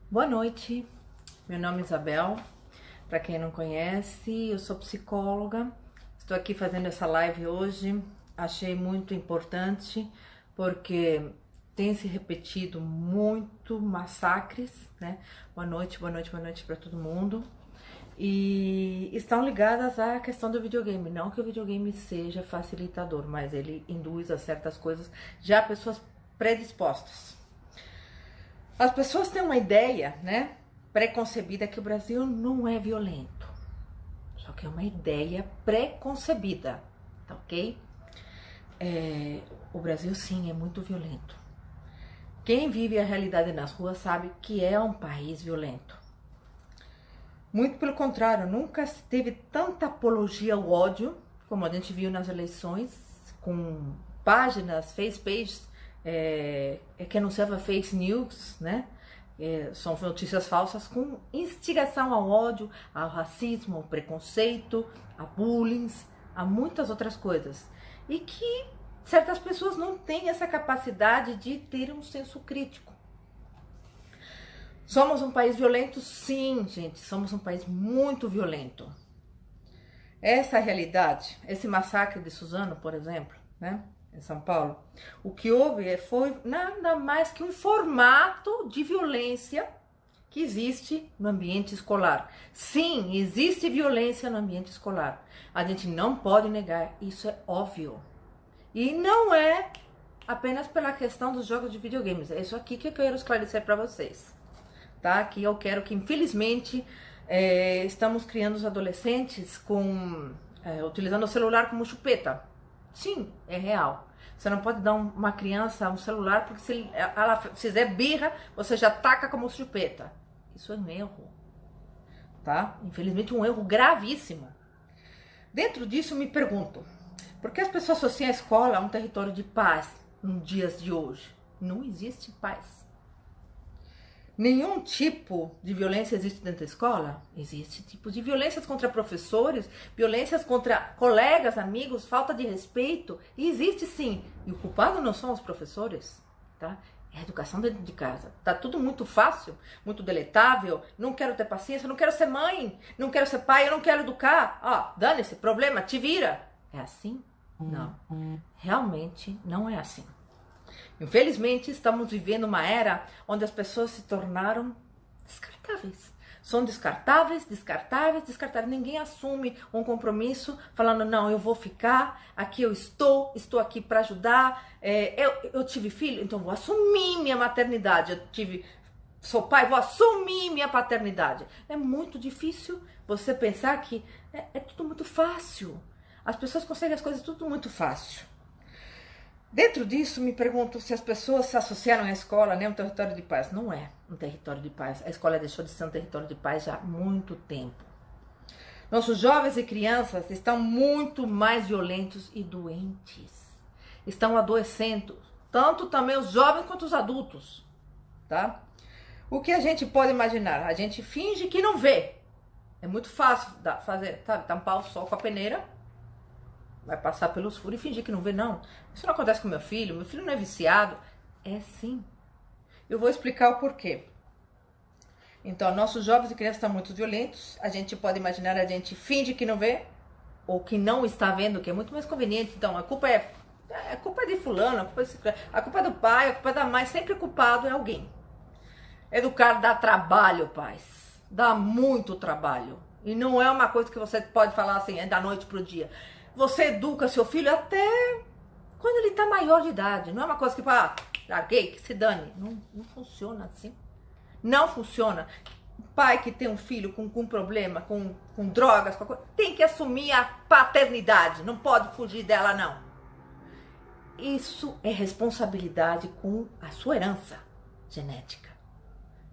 Boa noite, meu nome é Isabel. Para quem não conhece, eu sou psicóloga. Estou aqui fazendo essa live hoje. Achei muito importante porque tem se repetido muito massacres, né? Boa noite para todo mundo. E estão ligadas à questão do videogame. Não que o videogame seja facilitador, mas ele induz a certas coisas já pessoas predispostas. As pessoas têm uma ideia, né, preconcebida que o Brasil não é violento. Só que é uma ideia preconcebida, tá ok? O Brasil sim é muito violento. Quem vive a realidade nas ruas sabe que é um país violento. Muito pelo contrário, nunca se teve tanta apologia ao ódio como a gente viu nas eleições, com páginas, face pages, que anunciava fake news, né? São notícias falsas com instigação ao ódio, ao racismo, ao preconceito, a bullying, a muitas outras coisas. E que certas pessoas não têm essa capacidade de ter um senso crítico. Somos um país violento? Sim, gente, somos um país muito violento. Essa realidade, esse massacre de Suzano, por exemplo, né? Em São Paulo, o que houve foi nada mais que um formato de violência que existe no ambiente escolar. Sim, existe violência no ambiente escolar. A gente não pode negar, isso é óbvio. E não é apenas pela questão dos jogos de videogames. É isso aqui que eu quero esclarecer para vocês. Tá? Que eu quero que, infelizmente, estamos criando os adolescentes utilizando o celular como chupeta. Sim, é real. Você não pode dar uma criança um celular porque se ela fizer birra, você já taca como chupeta. Isso é um erro, tá? Infelizmente um erro gravíssimo. Dentro disso me pergunto, por que as pessoas associam a escola a um território de paz nos dias de hoje? Não existe paz. Nenhum tipo de violência existe dentro da escola? Existe tipo de violências contra professores, violências contra colegas, amigos, falta de respeito. E existe sim. E o culpado não são os professores, tá? É a educação dentro de casa. Tá tudo muito fácil, muito deletável. Não quero ter paciência, não quero ser mãe, não quero ser pai, eu não quero educar. Ó, dane-se, problema, te vira. É assim? Não. Realmente não é assim. Infelizmente, estamos vivendo uma era onde as pessoas se tornaram descartáveis. São descartáveis. Ninguém assume um compromisso falando, não, eu vou ficar, aqui eu estou aqui para ajudar. Eu tive filho, então vou assumir minha maternidade. Sou pai, vou assumir minha paternidade. É muito difícil você pensar que é tudo muito fácil. As pessoas conseguem as coisas tudo muito fácil. Dentro disso, me pergunto se as pessoas se associaram à escola, né, um território de paz. Não é um território de paz. A escola deixou de ser um território de paz já há muito tempo. Nossos jovens e crianças estão muito mais violentos e doentes. Estão adoecendo. Tanto também os jovens quanto os adultos. Tá? O que a gente pode imaginar? A gente finge que não vê. É muito fácil fazer, sabe, tampar o sol com a peneira. Vai passar pelos furos e fingir que não vê, não. Isso não acontece com meu filho não é viciado. É sim. Eu vou explicar o porquê. Então, nossos jovens e crianças estão muito violentos. A gente pode imaginar, a gente finge que não vê, ou que não está vendo, que é muito mais conveniente. Então, a culpa é de fulano, a culpa é do pai, a culpa é da mãe. Sempre o culpado é alguém. Educar dá trabalho, pais. Dá muito trabalho. E não é uma coisa que você pode falar assim, é da noite pro dia. Você educa seu filho até quando ele tá maior de idade. Não é uma coisa que, larguei, que se dane. Não funciona assim. Não funciona. O pai que tem um filho com problema, com drogas, tem que assumir a paternidade. Não pode fugir dela, não. Isso é responsabilidade com a sua herança genética.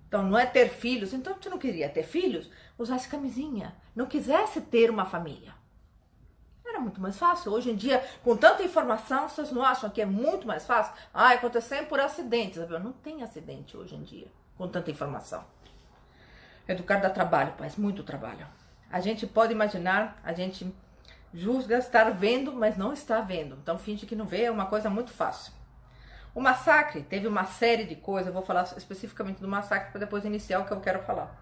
Então, não é ter filhos. Então, você não queria ter filhos? Usasse camisinha. Não quisesse ter uma família. Era muito mais fácil. Hoje em dia, com tanta informação, vocês não acham que é muito mais fácil? Acontecendo por acidentes. Não tem acidente hoje em dia, com tanta informação. Educar dá trabalho, faz muito trabalho. A gente pode imaginar, a gente julga estar vendo, mas não está vendo. Então, finge que não vê, é uma coisa muito fácil. O massacre teve uma série de coisas, eu vou falar especificamente do massacre para depois iniciar o que eu quero falar.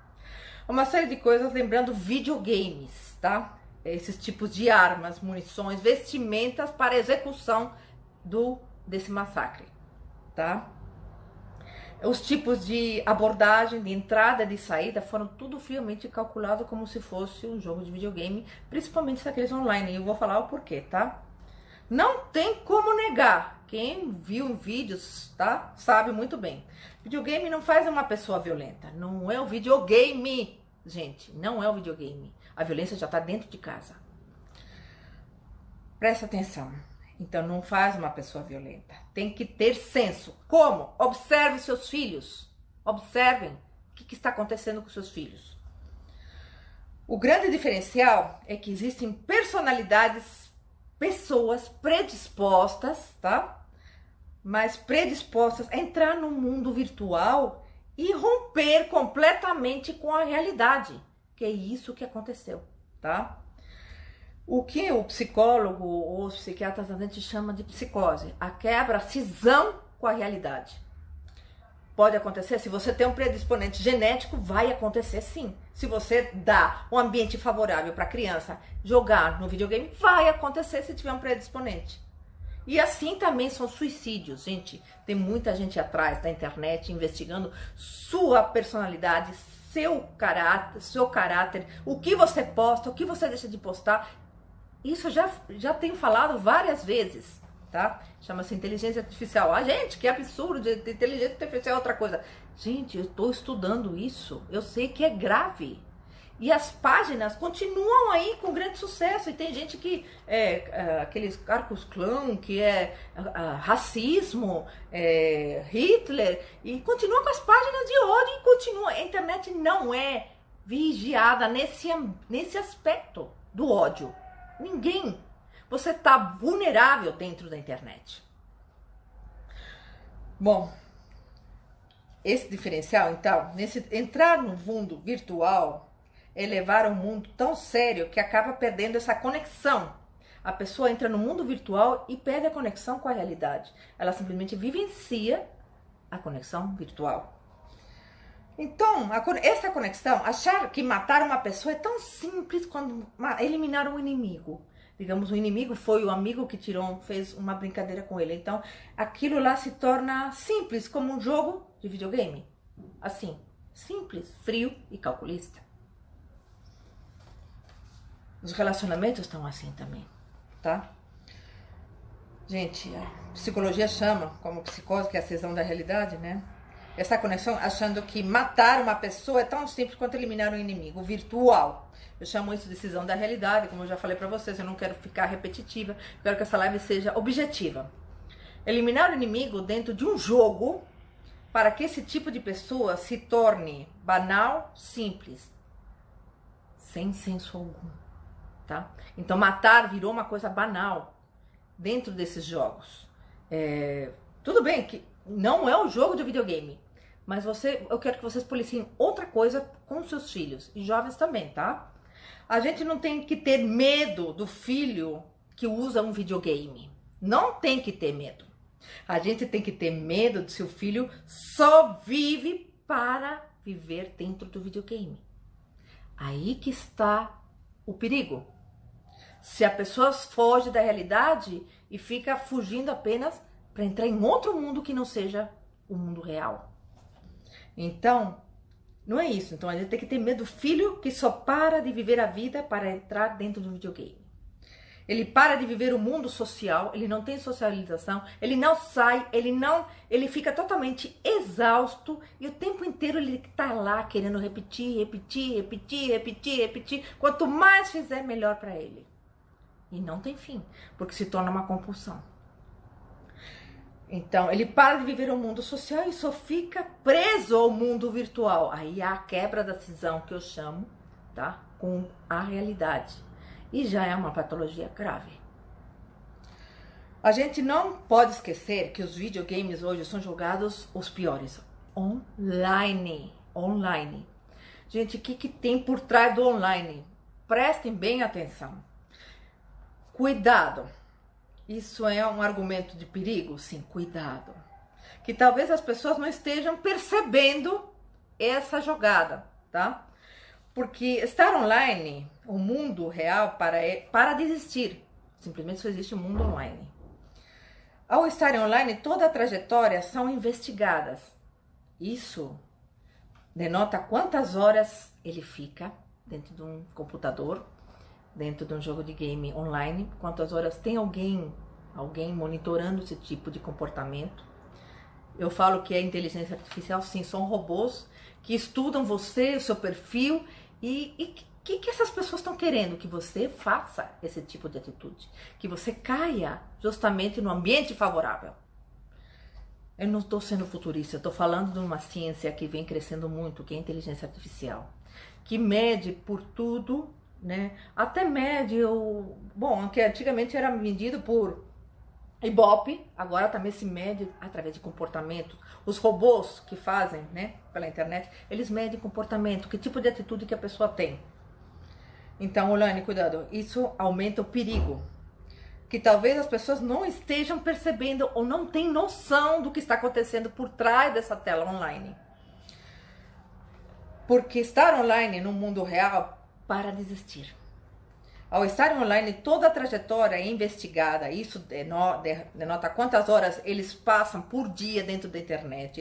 Uma série de coisas lembrando videogames, tá? Esses tipos de armas, munições, vestimentas para execução desse massacre, tá? Os tipos de abordagem, de entrada e de saída foram tudo friamente calculado como se fosse um jogo de videogame, principalmente aqueles online. E eu vou falar o porquê, tá? Não tem como negar. Quem viu vídeos, tá? Sabe muito bem. Videogame não faz uma pessoa violenta. Não é o videogame, gente. Não é o videogame. A violência já tá dentro de casa. Presta atenção. Então, não faz uma pessoa violenta. Tem que ter senso. Como? Observe seus filhos. Observem o que está acontecendo com seus filhos. O grande diferencial é que existem personalidades, pessoas predispostas, tá? Mas predispostas a entrar no mundo virtual e romper completamente com a realidade. Que é isso que aconteceu, tá? O que o psicólogo ou os psiquiatras a gente chama de psicose, a quebra, a cisão com a realidade. Pode acontecer, se você tem um predisponente genético, vai acontecer sim. Se você dá um ambiente favorável para a criança jogar no videogame, vai acontecer se tiver um predisponente. E assim também são suicídios, gente. Tem muita gente atrás da internet investigando sua personalidade, seu caráter, o que você posta, o que você deixa de postar. Isso eu já tenho falado várias vezes, tá? Chama-se inteligência artificial. Ah, gente, que absurdo, inteligência artificial é outra coisa. Gente, eu estou estudando isso, eu sei que é grave. E as páginas continuam aí com grande sucesso. E tem gente que aqueles carcos clã, que é racismo, Hitler, e continua com as páginas de ódio e continua. A internet não é vigiada nesse aspecto do ódio. Ninguém. Você está vulnerável dentro da internet. Bom, esse diferencial, então, entrar no mundo virtual é levar um mundo tão sério que acaba perdendo essa conexão. A pessoa entra no mundo virtual e perde a conexão com a realidade. Ela simplesmente vivencia a conexão virtual. Então, essa conexão, achar que matar uma pessoa é tão simples quanto eliminar um inimigo. Digamos, o inimigo foi o amigo que fez uma brincadeira com ele. Então, aquilo lá se torna simples, como um jogo de videogame. Assim, simples, frio e calculista. Os relacionamentos estão assim também, tá? Gente, a psicologia chama, como psicose, que é a cisão da realidade, né? Essa conexão, achando que matar uma pessoa é tão simples quanto eliminar um inimigo virtual. Eu chamo isso de cisão da realidade, como eu já falei pra vocês, eu não quero ficar repetitiva, eu quero que essa live seja objetiva. Eliminar o inimigo dentro de um jogo, para que esse tipo de pessoa se torne banal, simples, sem senso algum, tá? Então matar virou uma coisa banal dentro desses jogos. Tudo bem que não é um jogo de videogame, mas eu quero que vocês policiem outra coisa com seus filhos e jovens também, tá? A gente não tem que ter medo do filho que usa um videogame. Não tem que ter medo. A gente tem que ter medo de seu filho só vive para viver dentro do videogame. Aí que está o perigo. Se a pessoa foge da realidade e fica fugindo apenas para entrar em outro mundo que não seja o mundo real. Então, não é isso. Então, a gente tem que ter medo do filho que só para de viver a vida para entrar dentro de um videogame. Ele para de viver o mundo social, ele não tem socialização, ele não sai, ele fica totalmente exausto e o tempo inteiro ele tá lá querendo repetir. Quanto mais fizer, melhor para ele. E não tem fim, porque se torna uma compulsão. Então, ele para de viver o mundo social e só fica preso ao mundo virtual. Aí há a quebra da cisão, que eu chamo, tá? Com a realidade. E já é uma patologia grave. A gente não pode esquecer que os videogames hoje são jogados os piores. Online. Gente, o que tem por trás do online? Prestem bem atenção. Cuidado. Isso é um argumento de perigo? Sim, cuidado. que talvez as pessoas não estejam percebendo essa jogada, tá? Porque estar online, o mundo real para de existir. Simplesmente só existe o mundo online. Ao estarem online, toda a trajetória são investigadas. Isso denota quantas horas ele fica dentro de um computador, dentro de um jogo de game online, quantas horas tem alguém monitorando esse tipo de comportamento. Eu falo que é inteligência artificial, sim, são robôs que estudam você, o seu perfil e que essas pessoas estão querendo que você faça esse tipo de atitude, que você caia justamente no ambiente favorável. Eu não estou sendo futurista, eu estou falando de uma ciência que vem crescendo muito, que é a inteligência artificial, que mede por tudo, né? Até mede bom, que antigamente era medido por Ibope, agora também se mede através de comportamento. Os robôs que fazem, né, pela internet, eles medem comportamento, que tipo de atitude que a pessoa tem. Então, Olane, cuidado, isso aumenta o perigo, que talvez as pessoas não estejam percebendo ou não têm noção do que está acontecendo por trás dessa tela online. Porque estar online no mundo real para de existir. Ao estar online, toda a trajetória é investigada. Isso denota quantas horas eles passam por dia dentro da internet.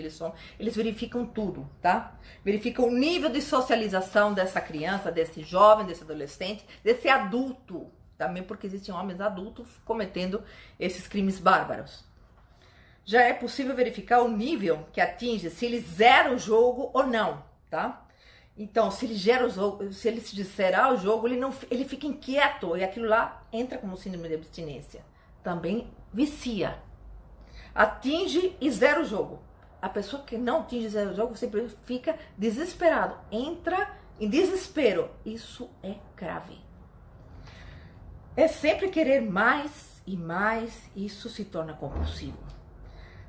Eles verificam tudo, tá? Verificam o nível de socialização dessa criança, desse jovem, desse adolescente, desse adulto. Também porque existem homens adultos cometendo esses crimes bárbaros. Já é possível verificar o nível que atinge, se ele zera o jogo ou não, tá? Então, se ele gera o jogo, se ele se disserar o jogo, ele fica inquieto e aquilo lá entra como síndrome de abstinência. Também vicia. Atinge e zera o jogo. A pessoa que não atinge e zera o jogo sempre fica desesperado, entra em desespero. Isso é grave. É sempre querer mais e mais, isso se torna compulsivo.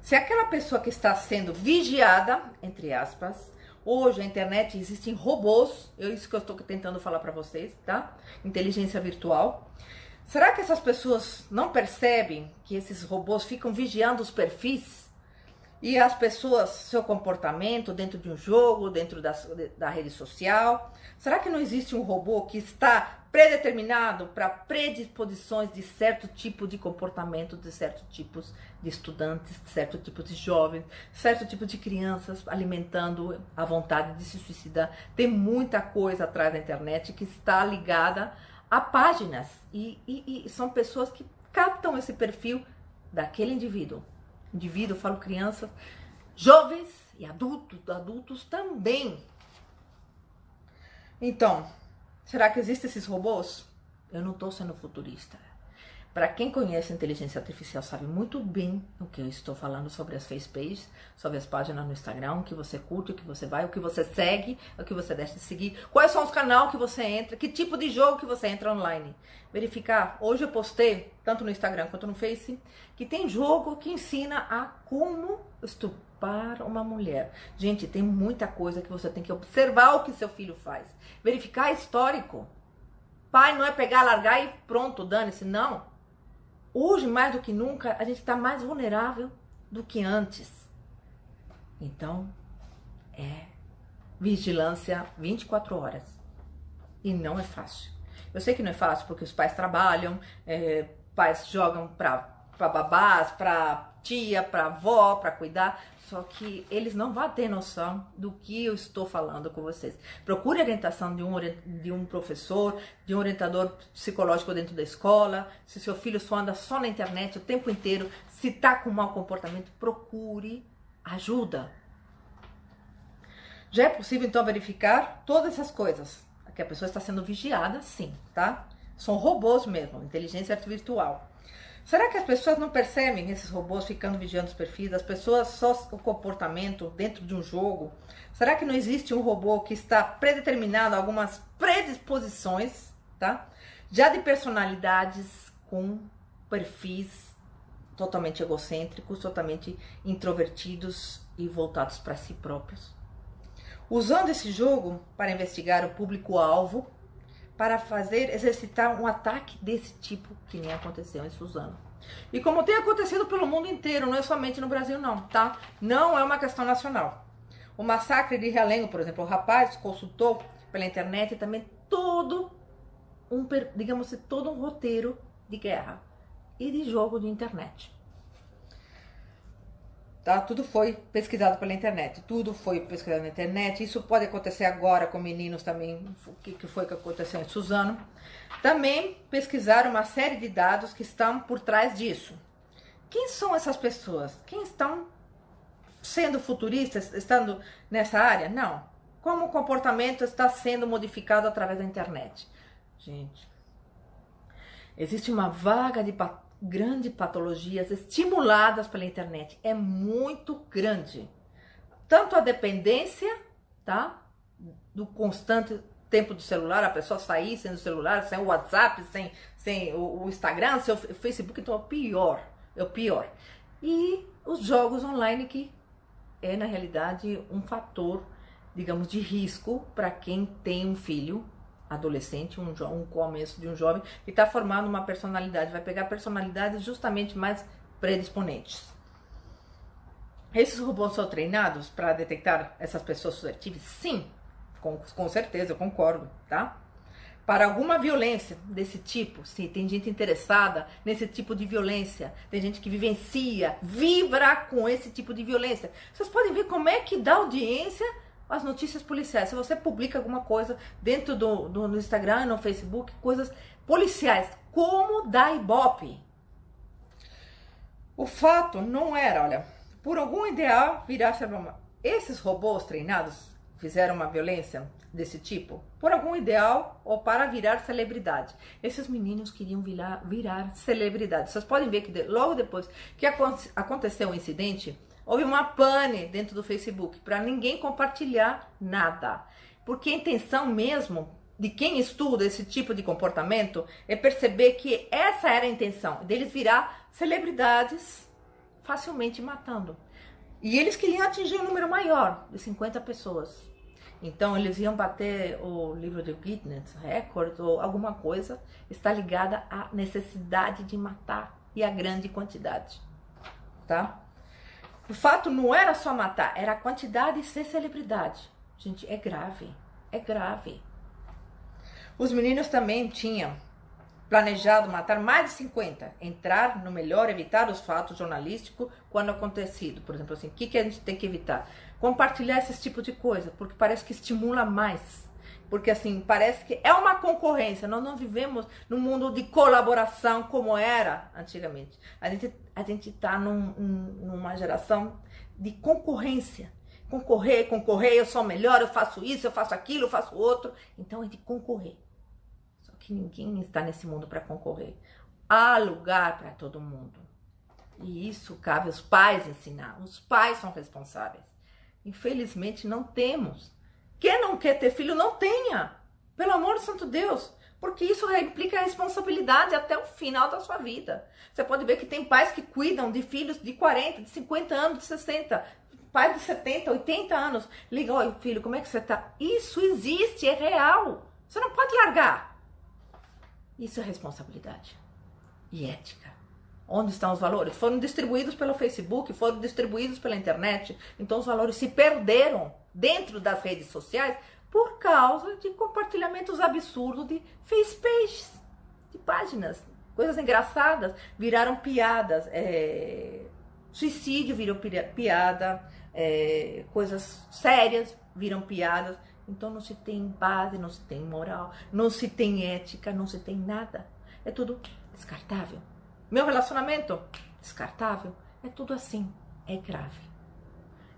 Se aquela pessoa que está sendo vigiada, entre aspas, hoje na internet existem robôs, isso que eu estou tentando falar para vocês, tá? Inteligência virtual. Será que essas pessoas não percebem que esses robôs ficam vigiando os perfis e as pessoas, seu comportamento dentro de um jogo, dentro da rede social? Será que não existe um robô que está predeterminado para predisposições de certo tipo de comportamento, de certos tipos de estudantes, de certo tipo de jovens, certo tipo de crianças alimentando a vontade de se suicidar? Tem muita coisa atrás da internet que está ligada a páginas e são pessoas que captam esse perfil daquele indivíduo. Indivíduo, eu falo crianças, jovens e adultos também. Então, será que existem esses robôs? Eu não estou sendo futurista. Para quem conhece a inteligência artificial sabe muito bem o que eu estou falando sobre as face pages, sobre as páginas no Instagram, o que você curte, o que você vai, o que você segue, o que você deixa de seguir, quais são os canais que você entra, que tipo de jogo que você entra online. Verificar. Hoje eu postei, tanto no Instagram quanto no Face, que tem jogo que ensina a como estuprar uma mulher. Gente, tem muita coisa que você tem que observar o que seu filho faz. Verificar histórico. Pai, não é pegar, largar e pronto, dane-se, não. Hoje, mais do que nunca, a gente está mais vulnerável do que antes. Então, é vigilância 24 horas. E não é fácil. Eu sei que não é fácil porque os pais trabalham, pais jogam para babás, para tia, para avó, para cuidar. Só que eles não vão ter noção do que eu estou falando com vocês. Procure a orientação de um professor, de um orientador psicológico dentro da escola. Se seu filho só anda só na internet o tempo inteiro, se está com mau comportamento, procure ajuda. Já é possível então verificar todas essas coisas. Que a pessoa está sendo vigiada, sim, tá? São robôs mesmo, inteligência virtual. Será que as pessoas não percebem esses robôs ficando vigiando os perfis? As pessoas só o comportamento dentro de um jogo? Será que não existe um robô que está predeterminado a algumas predisposições, tá? Já de personalidades com perfis totalmente egocêntricos, totalmente introvertidos e voltados para si próprios? Usando esse jogo para investigar o público-alvo, para exercitar um ataque desse tipo que nem aconteceu em Suzano. E como tem acontecido pelo mundo inteiro, não é somente no Brasil não, tá? Não é uma questão nacional. O massacre de Realengo, por exemplo, o rapaz consultou pela internet também digamos assim, todo um roteiro de guerra e de jogo de internet. Tá? Tudo foi pesquisado pela internet, tudo foi pesquisado na internet. Isso pode acontecer agora com meninos também, que foi que aconteceu em Suzano. Também pesquisaram uma série de dados que estão por trás disso. Quem são essas pessoas? Quem estão sendo futuristas, estando nessa área? Não. Como o comportamento está sendo modificado através da internet? Gente, existe uma vaga de grandes patologias estimuladas pela internet. É muito grande. Tanto a dependência, tá? Do constante tempo do celular, a pessoa sair sem o celular, sem o WhatsApp, sem o Instagram, sem o Facebook, então é o pior. É o pior. E os jogos online, que é, na realidade, um fator, digamos, de risco para quem tem um filho adolescente, um começo de um jovem, que está formando uma personalidade, vai pegar personalidades justamente mais predisponentes. Esses robôs são treinados para detectar essas pessoas suscetíveis? Sim, com certeza, eu concordo, tá? Para alguma violência desse tipo, sim, tem gente interessada nesse tipo de violência, tem gente que vivencia, vibra com esse tipo de violência. Vocês podem ver como é que dá audiência as notícias policiais. Se você publica alguma coisa dentro do Instagram, no Facebook, coisas policiais, como dá Ibope. O fato não era, olha, por algum ideal virar... Esses robôs treinados fizeram uma violência desse tipo por algum ideal ou para virar celebridade. Esses meninos queriam virar celebridade. Vocês podem ver que logo depois que aconteceu o incidente, houve uma pane dentro do Facebook para ninguém compartilhar nada. Porque a intenção mesmo de quem estuda esse tipo de comportamento é perceber que essa era a intenção, deles virar celebridades facilmente matando. E eles queriam atingir um número maior, de 50 pessoas. Então eles iam bater o livro de Guinness Record ou alguma coisa, está ligada à necessidade de matar e à grande quantidade, tá? O fato não era só matar, era a quantidade e ser celebridade. Gente, é grave, é grave. Os meninos também tinham planejado matar mais de 50, entrar no melhor, evitar os fatos jornalísticos quando acontecido. Por exemplo, assim, o que a gente tem que evitar? Compartilhar esse tipo de coisa, porque parece que estimula mais. Porque assim, parece que é uma concorrência. Nós não vivemos num mundo de colaboração como era antigamente. A gente tá numa geração de concorrência. Concorrer, eu sou melhor, eu faço isso, eu faço aquilo, eu faço outro. Então é de concorrer. Só que ninguém está nesse mundo para concorrer. Há lugar para todo mundo. E isso cabe aos pais ensinar. Os pais são responsáveis. Infelizmente não temos. Quem não quer ter filho, não tenha. Pelo amor de santo Deus. Porque isso implica responsabilidade até o final da sua vida. Você pode ver que tem pais que cuidam de filhos de 40, de 50 anos, de 60. Pais de 70, 80 anos. Liga, oi filho, como é que você tá? Isso existe, é real. Você não pode largar. Isso é responsabilidade. E ética. Onde estão os valores? Foram distribuídos pelo Facebook, foram distribuídos pela internet. Então os valores se perderam dentro das redes sociais por causa de compartilhamentos absurdos de face pages, de páginas, coisas engraçadas, viraram piadas, suicídio virou piada, coisas sérias viram piadas. Então não se tem base, não se tem moral, não se tem ética, não se tem nada. É tudo descartável. Meu relacionamento, descartável. É tudo assim. É grave.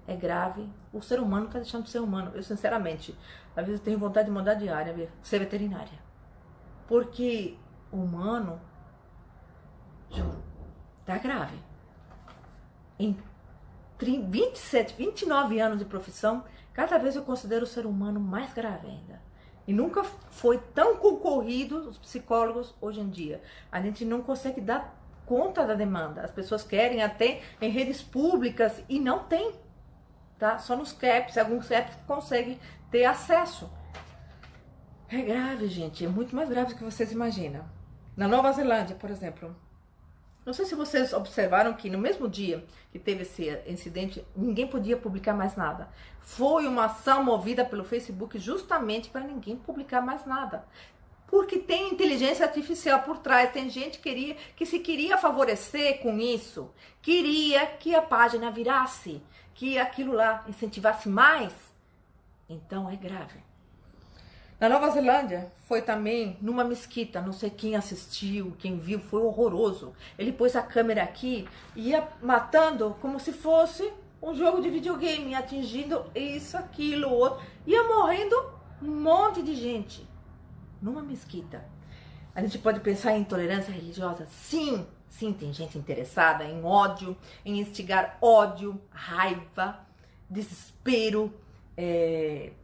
É grave. O ser humano está deixando de ser humano. Eu, sinceramente, às vezes tenho vontade de mudar de área, ser veterinária. Porque o humano, juro, tá grave. Em 27, 29 anos de profissão, cada vez eu considero o ser humano mais grave ainda. E nunca foi tão concorrido os psicólogos hoje em dia. A gente não consegue dar conta da demanda. As pessoas querem até em redes públicas e não tem, tá? Só nos CAPs, alguns CAPs conseguem ter acesso. É grave, gente, é muito mais grave do que vocês imaginam. Na Nova Zelândia, por exemplo, Não sei se vocês observaram que no mesmo dia que teve esse incidente, ninguém podia publicar mais nada. Foi uma ação movida pelo Facebook justamente para ninguém publicar mais nada. Porque tem inteligência artificial por trás, tem gente que se queria favorecer com isso, queria que a página virasse, que aquilo lá incentivasse mais. Então é grave. Na Nova Zelândia, foi também numa mesquita, não sei quem assistiu, quem viu, foi horroroso. Ele pôs a câmera aqui e ia matando como se fosse um jogo de videogame, atingindo isso, aquilo, outro. Ia morrendo um monte de gente numa mesquita. A gente pode pensar em intolerância religiosa? Sim, sim, tem gente interessada em ódio, em instigar ódio, raiva, desespero,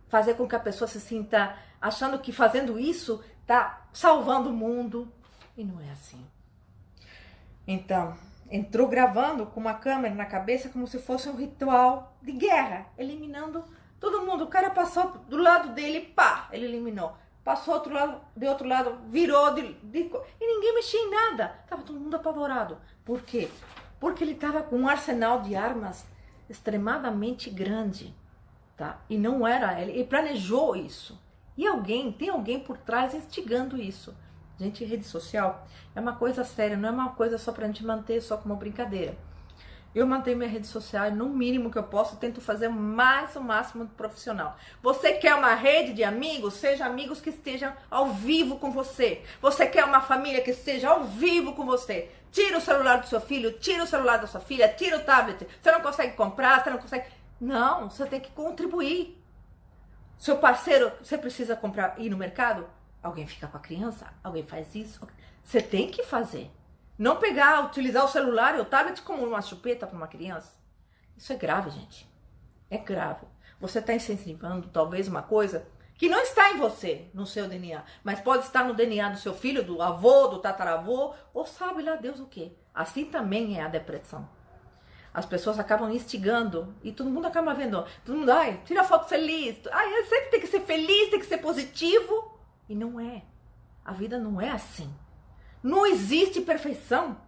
fazer com que a pessoa se sinta achando que fazendo isso tá salvando o mundo. E não é assim. Então, entrou gravando com uma câmera na cabeça como se fosse um ritual de guerra, eliminando todo mundo. O cara passou do lado dele, pá, ele eliminou. Passou de outro lado, virou e ninguém mexia em nada. Tava todo mundo apavorado. Por quê? Porque ele tava com um arsenal de armas extremadamente grande, tá? E não era ele planejou isso. E tem alguém por trás instigando isso. Gente, rede social é uma coisa séria, não é uma coisa só pra gente manter só como brincadeira. Eu mantenho minha rede social e no mínimo que eu posso, tento fazer o máximo profissional. Você quer uma rede de amigos? Seja amigos que estejam ao vivo com você. Você quer uma família que esteja ao vivo com você? Tira o celular do seu filho, tira o celular da sua filha, tira o tablet. Você não consegue comprar, você não consegue... Não, você tem que contribuir. Seu parceiro, você precisa ir no mercado? Alguém fica com a criança? Alguém faz isso? Você tem que fazer. Não utilizar o celular e o tablet como uma chupeta para uma criança. Isso é grave, gente. É grave. Você está incentivando talvez uma coisa que não está em você, no seu DNA, mas pode estar no DNA do seu filho, do avô, do tataravô, ou sabe lá Deus o quê. Assim também é a depressão. As pessoas acabam instigando e todo mundo acaba vendo. Todo mundo, ai, tira foto feliz. Ai, sempre tem que ser feliz, tem que ser positivo. E não é. A vida não é assim. Não existe perfeição.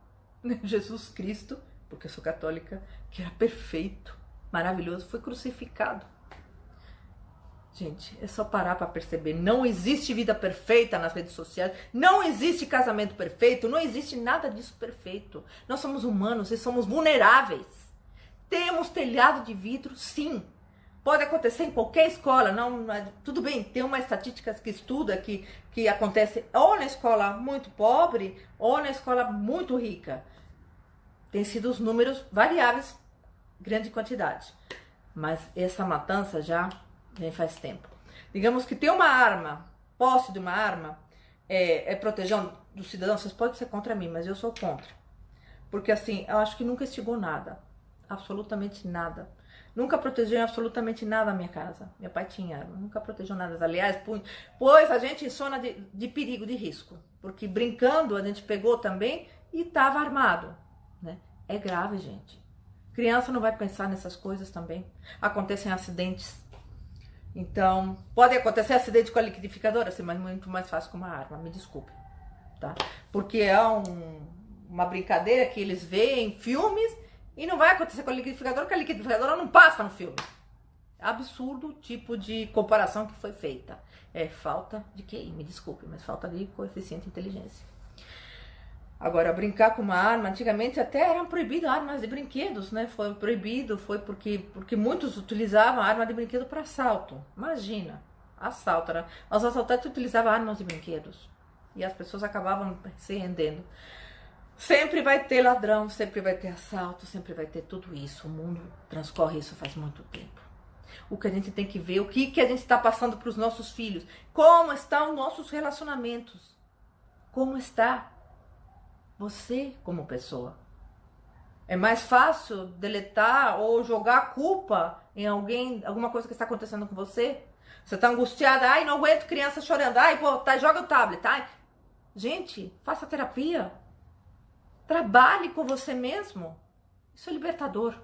Jesus Cristo, porque eu sou católica, que era perfeito, maravilhoso, foi crucificado. Gente, é só parar para perceber. Não existe vida perfeita nas redes sociais. Não existe casamento perfeito. Não existe nada disso perfeito. Nós somos humanos e somos vulneráveis. Temos telhado de vidro, sim. Pode acontecer em qualquer escola. Não, tudo bem, tem uma estatística que estuda que acontece ou na escola muito pobre ou na escola muito rica. Tem sido os números variáveis, grande quantidade. Mas essa matança já vem faz tempo. Digamos que ter uma arma, posse de uma arma, é proteger do cidadão. Vocês podem ser contra mim, mas eu sou contra. Porque assim, eu acho que nunca instigou nada. Absolutamente nada. Nunca protegeu absolutamente nada a minha casa. Meu pai tinha arma, nunca protegeu nada. Aliás, pôs a gente em zona de perigo, de risco. Porque brincando, a gente pegou também e estava armado. Né? É grave, gente. Criança não vai pensar nessas coisas também. Acontecem acidentes. Então, pode acontecer acidente com a liquidificadora, assim, mas muito mais fácil com uma arma, me desculpe. Tá? Porque é uma brincadeira que eles veem em filmes. E não vai acontecer com a liquidificadora, porque a liquidificadora não passa no filme. Absurdo o tipo de comparação que foi feita. É falta de QI, me desculpe, mas falta de coeficiente de inteligência. Agora, brincar com uma arma, antigamente até eram proibidas armas de brinquedos, né? Foi proibido, foi porque muitos utilizavam arma de brinquedo para assalto. Imagina, assalto. Os assaltantes utilizavam armas de brinquedos. E as pessoas acabavam se rendendo. Sempre vai ter ladrão, sempre vai ter assalto, sempre vai ter tudo isso. O mundo transcorre isso faz muito tempo. O que a gente tem que ver, o que a gente está passando para os nossos filhos. Como estão os nossos relacionamentos. Como está você como pessoa. É mais fácil deletar ou jogar a culpa em alguma coisa que está acontecendo com você. Você está angustiada, ai, não aguento criança chorando, ai, pô, joga o tablet, ai. Gente, faça terapia. Trabalhe com você mesmo. Isso é libertador.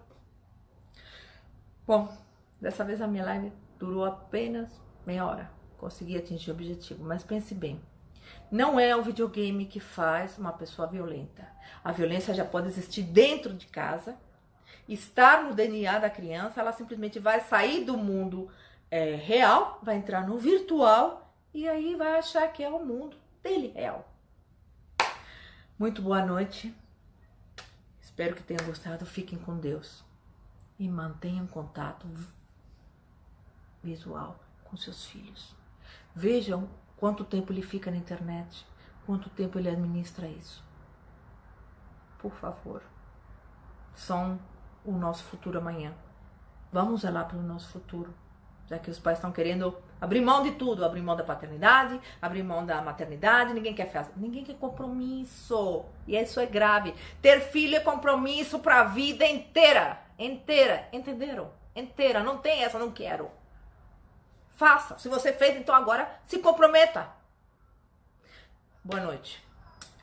Bom, dessa vez a minha live durou apenas meia hora. Consegui atingir o objetivo, mas pense bem. Não é o videogame que faz uma pessoa violenta. A violência já pode existir dentro de casa, estar no DNA da criança, ela simplesmente vai sair do mundo real, vai entrar no virtual e aí vai achar que é o mundo dele real. Muito boa noite. Espero que tenham gostado. Fiquem com Deus e mantenham contato visual com seus filhos. Vejam quanto tempo ele fica na internet, quanto tempo ele administra isso. Por favor, são o nosso futuro amanhã. Vamos zelar pelo nosso futuro, já que os pais estão querendo abrir mão de tudo, abrir mão da paternidade, abrir mão da maternidade, ninguém quer compromisso. E isso é grave. Ter filho é compromisso para a vida inteira. Inteira, entenderam? Inteira, não tem essa, não quero. Faça. Se você fez, então agora se comprometa. Boa noite.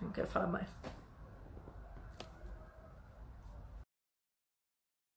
Não quero falar mais.